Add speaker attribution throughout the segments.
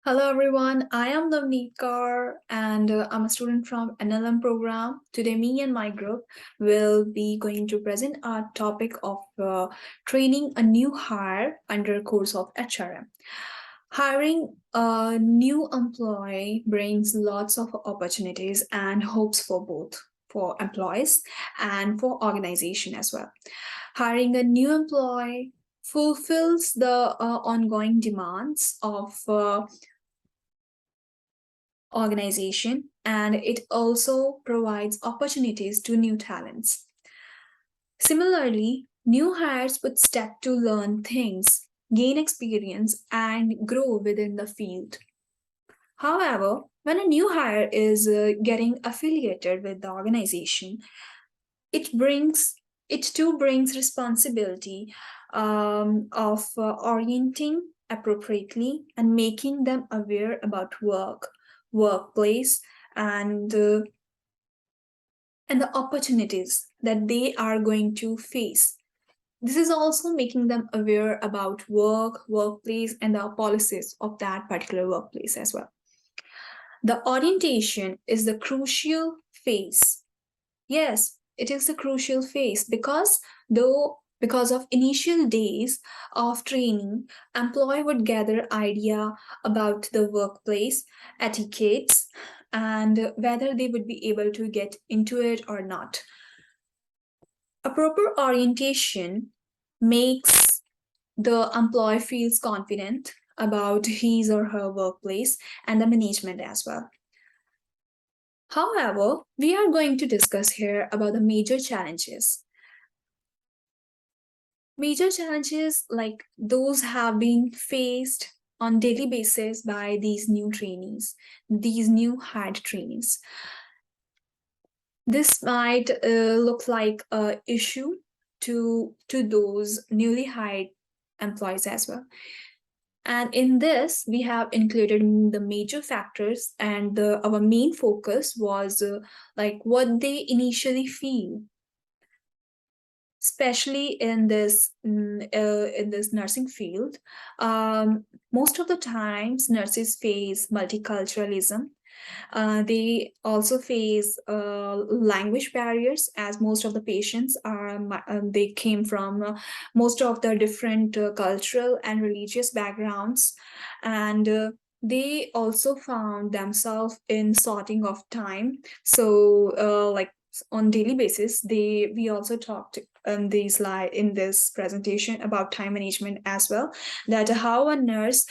Speaker 1: Hello everyone, I am Navneet Kaur and I'm a student from NLM program. Today me and my group will be going to present our topic of training a new hire under course of HRM. Hiring a new employee brings lots of opportunities and hopes for both for employees and for organization as well. Hiring a new employee fulfills the ongoing demands of organization, and it also provides opportunities to new talents. Similarly, new hires would step to learn things, gain experience, and grow within the field. However, when a new hire is getting affiliated with the organization, it brings it too brings responsibility of orienting appropriately and making them aware about workplace, and and the opportunities that they are going to face. This is also making them aware about workplace, and the policies of that particular workplace as well. The orientation is the crucial phase. Yes, it is a crucial phase because of initial days of training, employee would gather idea about the workplace etiquettes and whether they would be able to get into it or not. A proper orientation makes the employee feels confident about his or her workplace and the management as well. However, we are going to discuss here about the major challenges. Major challenges like those have been faced on daily basis by these new trainees, these new hired trainees. This might look like a issue to those newly hired employees as well. And in this, we have included the major factors, and our main focus was like what they initially feel, especially in this nursing field. Most of the times, nurses face multiculturalism. They also face language barriers, as most of the patients are they came from most of the different cultural and religious backgrounds, and they also found themselves in sorting of time. So, like on daily basis, they we also talked in in this presentation about time management as well. That how a nurse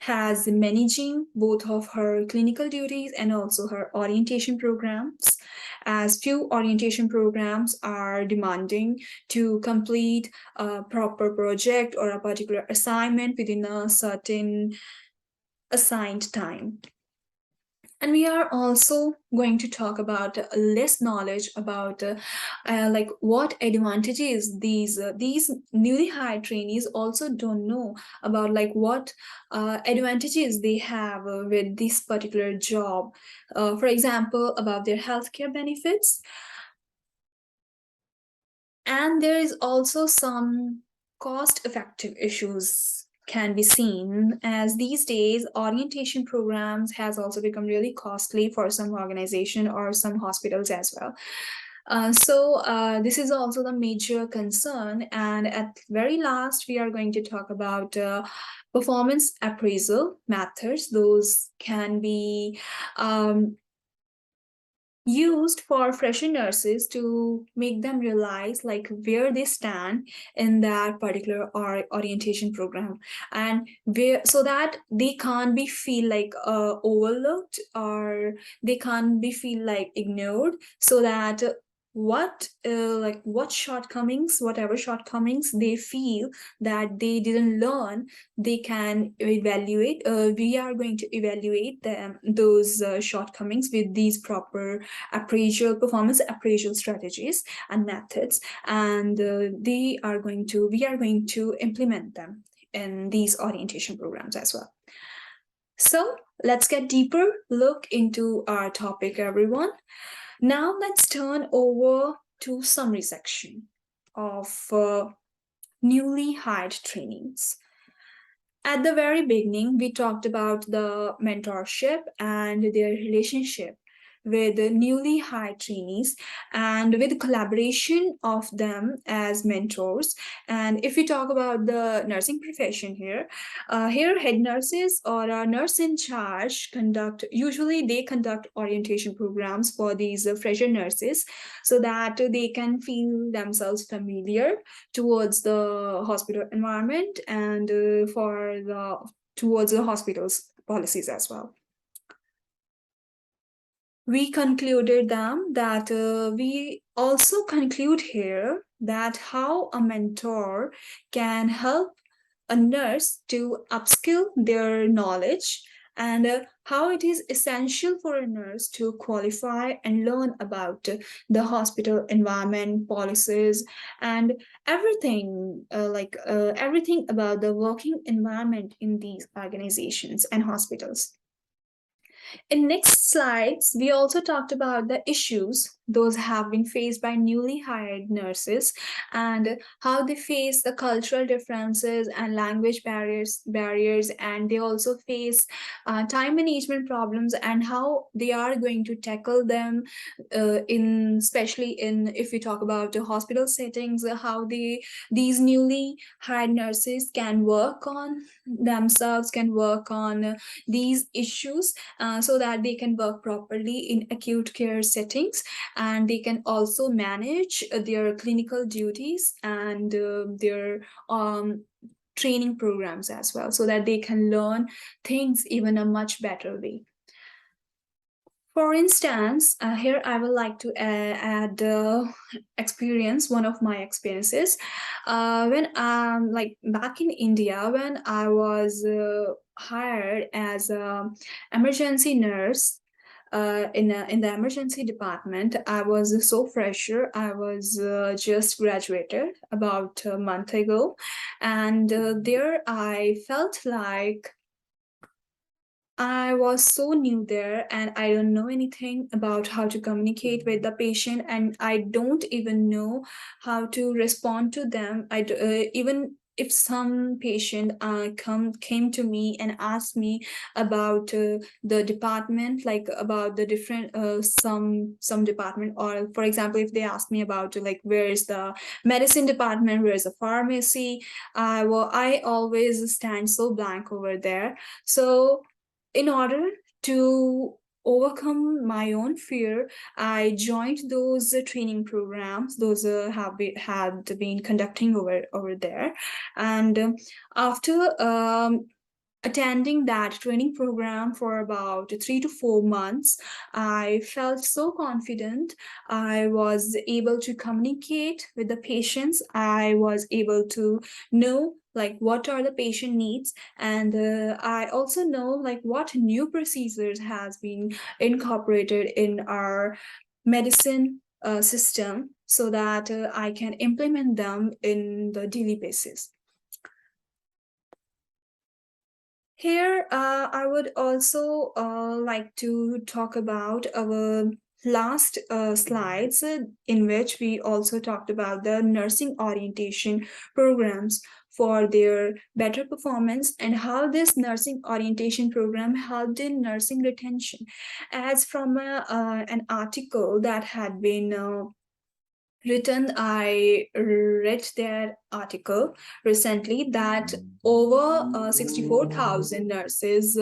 Speaker 1: has managing both of her clinical duties and also her orientation programs, as few orientation programs are demanding to complete a proper project or a particular assignment within a certain assigned time. And we are also going to talk about less knowledge about like what advantages these newly hired trainees also don't know about, like what advantages they have with this particular job. For example, about their healthcare benefits. And there is also some cost effective issues can be seen, as these days orientation programs has also become really costly for some organization or some hospitals as well. This is also the major concern. And at very last, we are going to talk about performance appraisal methods. Those can be used for fresher nurses to make them realize like where they stand in that particular orientation program, and where, so that they can't be feel like overlooked, or they can't be feel like ignored, so that what shortcomings, whatever shortcomings they feel that they didn't learn, they can evaluate. We are going to evaluate them those shortcomings with these proper appraisal performance appraisal strategies and methods, and we are going to implement them in these orientation programs as well. So let's get deeper look into our topic, everyone. Now let's turn over to summary section of newly hired trainees. At the very beginning, we talked about the mentorship and their relationship with the newly hired trainees and with collaboration of them as mentors. And if we talk about the nursing profession here, here head nurses or a nurse in charge usually they conduct orientation programs for these fresher nurses so that they can feel themselves familiar towards the hospital environment and for the towards the hospital's policies as well. We concluded them that we also conclude here that how a mentor can help a nurse to upskill their knowledge and how it is essential for a nurse to qualify and learn about the hospital environment policies and everything about the working environment in these organizations and hospitals. In next slides, we also talked about the issues those have been faced by newly hired nurses and how they face the cultural differences and language barriers, and they also face time management problems and how they are going to tackle them in especially in if we talk about the hospital settings, how these newly hired nurses can work on themselves, can work on these issues so that they can work properly in acute care settings and they can also manage their clinical duties and their training programs as well so that they can learn things even a much better way. For instance, here I would like to add one of my experiences. When like back in India, when I was hired as a emergency nurse in the emergency department, I was so fresher. I was just graduated about a month ago, and there I felt like I was so new there and I don't know anything about how to communicate with the patient and I don't even know how to respond to them. Even if some patient came to me and asked me about the department, like about the different some department, or for example if they ask me about like where is the medicine department, where is the pharmacy, I always stand so blank over there. So in order to overcome my own fear, I joined those training programs. Those had been conducting over there, and after attending that training program for about 3 to 4 months, I felt so confident. I was able to communicate with the patients. I was able to know like what are the patient needs, and I also know like what new procedures has been incorporated in our medicine system so that I can implement them in the daily basis. Here, I would also like to talk about our last slides, in which we also talked about the nursing orientation programs for their better performance and how this nursing orientation program helped in nursing retention. As from an article that had been written, I read their article recently that over 64,000 nurses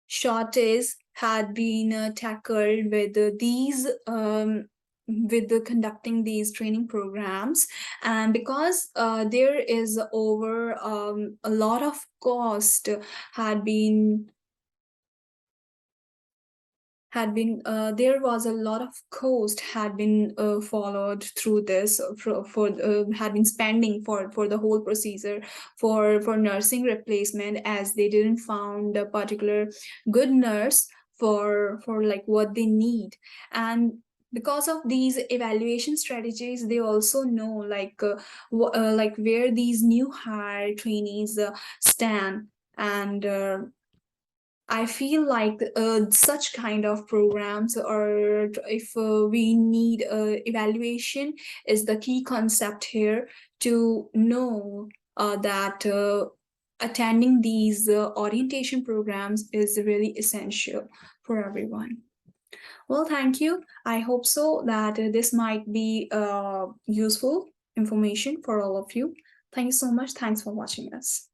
Speaker 1: shortage had been tackled with these with the conducting these training programs, and because there is over a lot of cost had been there was a lot of cost had been followed through this for had been spending for the whole procedure for nursing replacement, as they didn't found a particular good nurse for like what they need. And because of these evaluation strategies, they also know like where these new hire trainees stand. And I feel like such kind of programs, or if we need evaluation, is the key concept here to know that attending these orientation programs is really essential for everyone. Well, thank you. I hope so that this might be useful information for all of you. Thank you so much. Thanks for watching us.